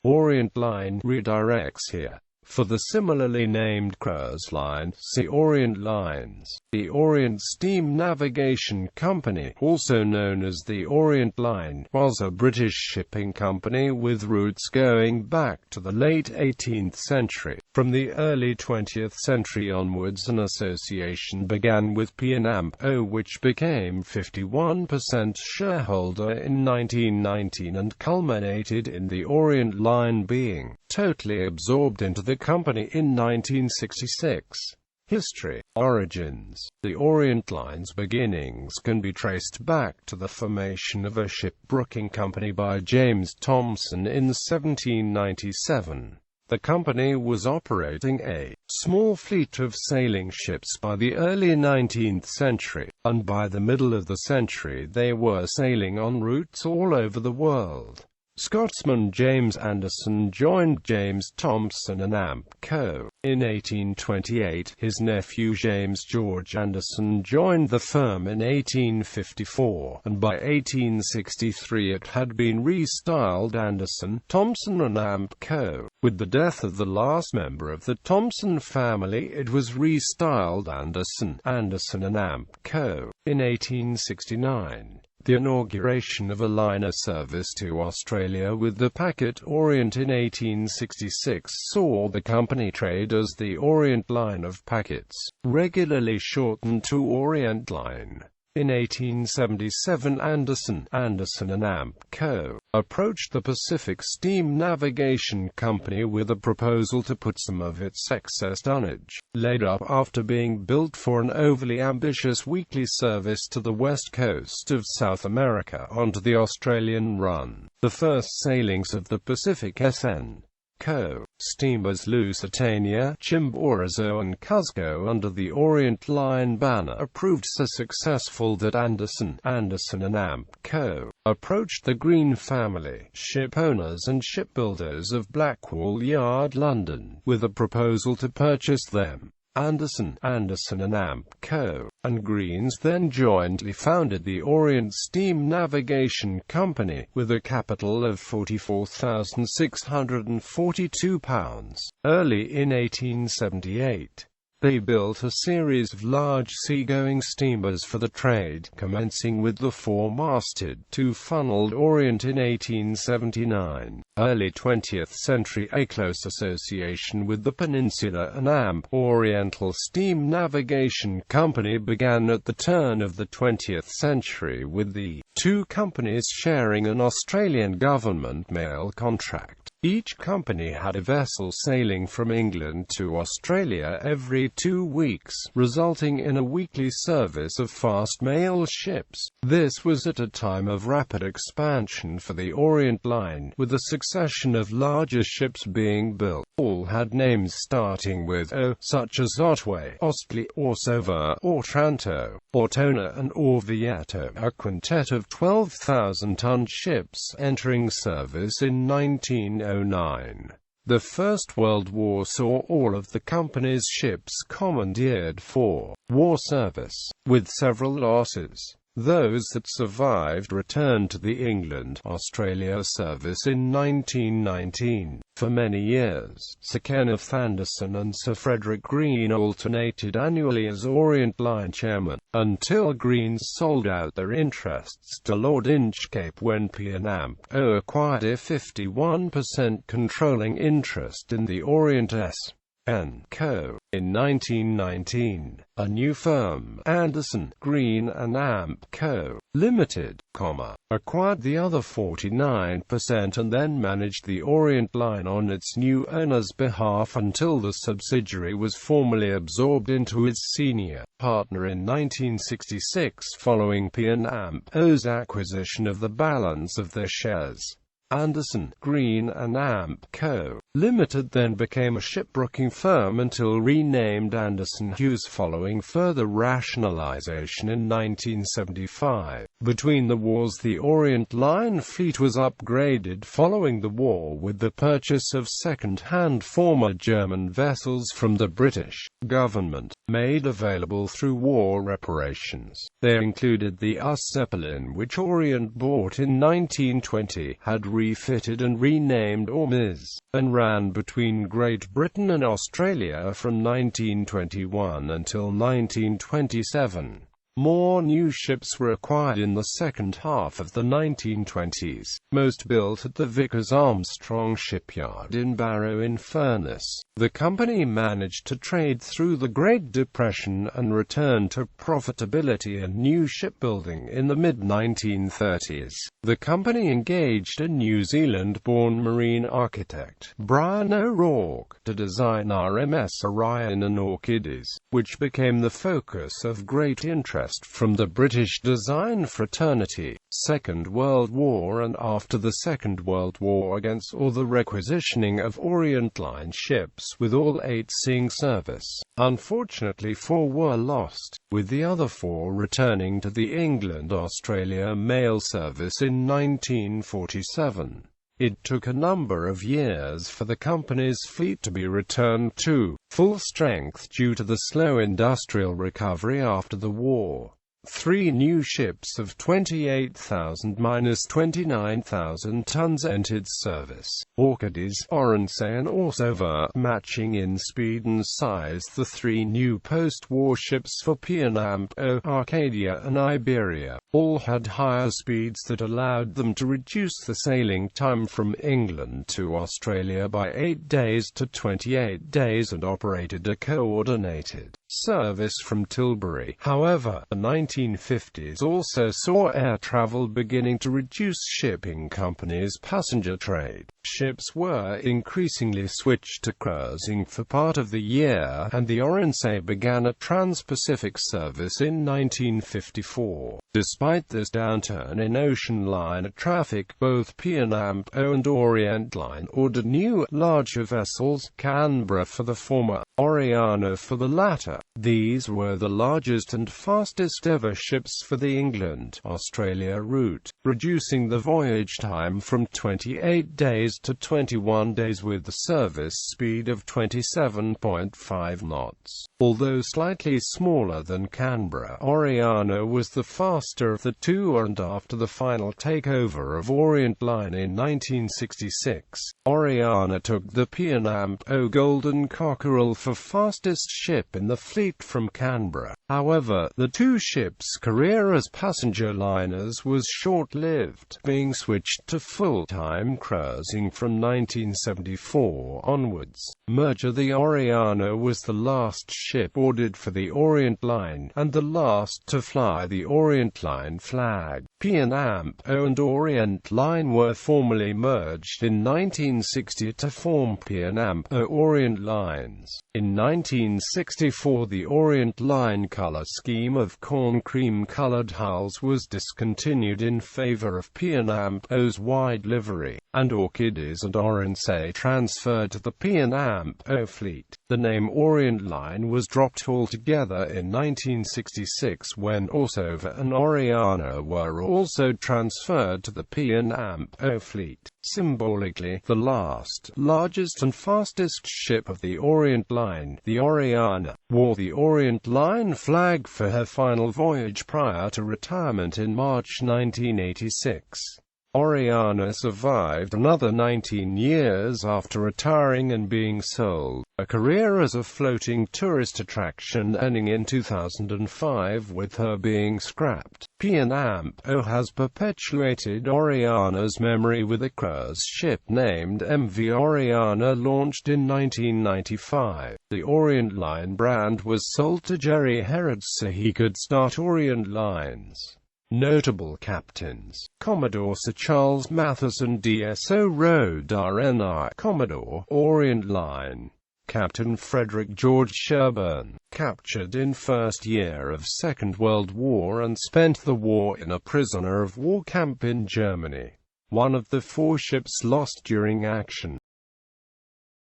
Orient Line redirects here. For the similarly named cruise line, see Orient Lines. The Orient Steam Navigation Company, also known as the Orient Line, was a British shipping company with roots going back to the late 18th century. From the early 20th century onwards, an association began with P&amp, which became 51% shareholder in 1919 and culminated in the Orient Line being totally absorbed into the company in 1966. History. Origins. The Orient Line's beginnings can be traced back to the formation of a shipbrooking company by James Thomson in 1797. The company was operating a small fleet of sailing ships by the early 19th century, and by the middle of the century they were sailing on routes all over the world. Scotsman James Anderson joined James Thomson and Amp Co. In 1828, his nephew James George Anderson joined the firm in 1854, and by 1863 it had been restyled Anderson, Thomson and Amp Co. With the death of the last member of the Thomson family, it was restyled Anderson, Anderson and Amp Co. In 1869. The inauguration of a liner service to Australia with the packet Orient in 1866 saw the company trade as the Orient Line of Packets, regularly shortened to Orient Line. In 1877 Anderson, Anderson and Amp Co. approached the Pacific Steam Navigation Company with a proposal to put some of its excess tonnage, laid up after being built for an overly ambitious weekly service to the west coast of South America onto the Australian run. The first sailings of the Pacific S.N. Co. steamers Lusitania, Chimborazo and Cuzco under the Orient Line banner proved so successful that Anderson, Anderson and Amp Co. approached the Green family, ship owners and shipbuilders of Blackwall Yard, London, with a proposal to purchase them. Anderson, Anderson and Amp Co. and Greens then jointly founded the Orient Steam Navigation Company, with a capital of £44,642. Early in 1878, they built a series of large seagoing steamers for the trade, commencing with the four-masted, two-funneled Orient in 1879. Early 20th century, a close association with the Peninsula and Amp Oriental Steam Navigation Company began at the turn of the 20th century, with the two companies sharing an Australian government mail contract. Each company had a vessel sailing from England to Australia every 2 weeks, resulting in a weekly service of fast mail ships. This was at a time of rapid expansion for the Orient Line, with a succession of larger ships being built. All had names starting with O, such as Otway, Ostley, Orsover, Otranto, Ortona and Orvieto, a quintet of 12,000-ton ships entering service in 1909. The First World War saw all of the company's ships commandeered for war service, with several losses. Those that survived returned to the England-Australia service in 1919. For many years, Sir Kenneth Anderson and Sir Frederick Green alternated annually as Orient Line chairman, until Green sold out their interests to Lord Inchcape when P&amp acquired a 51% controlling interest in the Orient S.N. Co. In 1919, a new firm, Anderson, Green and Amp Co. Limited, acquired the other 49% and then managed the Orient Line on its new owner's behalf until the subsidiary was formally absorbed into its senior partner in 1966 following P&amp's acquisition of the balance of their shares. Anderson, Green and Amp Co. Limited then became a shipbrooking firm until renamed Anderson Hughes following further rationalization in 1975. Between the wars, the Orient Line fleet was upgraded following the war with the purchase of second-hand former German vessels from the British government, made available through war reparations. They included the US Zeppelin, which Orient bought in 1920, had refitted and renamed Ormiz, and ran between Great Britain and Australia from 1921 until 1927. More new ships were acquired in the second half of the 1920s, most built at the Vickers Armstrong shipyard in Barrow-in-Furness. The company managed to trade through the Great Depression and return to profitability and new shipbuilding in the mid-1930s. The company engaged a New Zealand-born marine architect, Brian O'Rourke, to design RMS Orion and Orchids, which became the focus of great interest from the British design fraternity. Second World War and after the Second World War, against all the requisitioning of Orient Line ships, with all 8 seeing service. Unfortunately 4 were lost, with the other 4 returning to the England-Australia mail service in 1947. It took a number of years for the company's fleet to be returned to full strength due to the slow industrial recovery after the war. 3 new ships of 28,000–29,000 tons entered service: Orchids, Orense and Orsover, matching in speed and size the 3 new post-war ships for P&amp, Arcadia and Iberia. All had higher speeds that allowed them to reduce the sailing time from England to Australia by 8 days to 28 days and operated a coordinated service from Tilbury. However, the 1950s also saw air travel beginning to reduce shipping companies' passenger trade. Ships were increasingly switched to cruising for part of the year, and the Orense began a trans-Pacific service in 1954. Despite this downturn in ocean liner traffic, both P&amp and Orient Line ordered new, larger vessels, Canberra for the former, Oriana for the latter. These were the largest and fastest ever ships for the England-Australia route, reducing the voyage time from 28 days to 21 days with the service speed of 27.5 knots. Although slightly smaller than Canberra, Oriana was the faster of the two, and after the final takeover of Orient Line in 1966, Oriana took the P&amp Golden Cockerel for fastest ship in the fleet from Canberra. However, the two ships' career as passenger liners was short-lived, being switched to full-time cruising from 1974 onwards. The Oriana was the last ship ordered for the Orient Line, and the last to fly the Orient Line flag. P&amp and Orient Line were formally merged in 1960 to form P&amp Orient Lines. In 1964, the Orient Line color scheme of corn cream-colored hulls was discontinued in favor of P&amp's wide livery, and Orchids and Orense transferred to the P&amp fleet. The name Orient Line was dropped altogether in 1966 when Orsover and Oriana were also transferred to the P&amp fleet. Symbolically, the last, largest and fastest ship of the Orient Line, the Oriana, wore the Orient Line flag for her final voyage prior to retirement in March 1986. Oriana survived another 19 years after retiring and being sold, a career as a floating tourist attraction ending in 2005 with her being scrapped. P&amp has perpetuated Oriana's memory with a cruise ship named MV Oriana launched in 1995. The Orient Line brand was sold to Jerry Herod so he could start Orient Lines. Notable captains: Commodore Sir Charles Matheson, DSO Rhode RNI, Commodore, Orient Line. Captain Frederick George Sherburne, captured in first year of Second World War and spent the war in a prisoner of war camp in Germany. One of the 4 ships lost during action.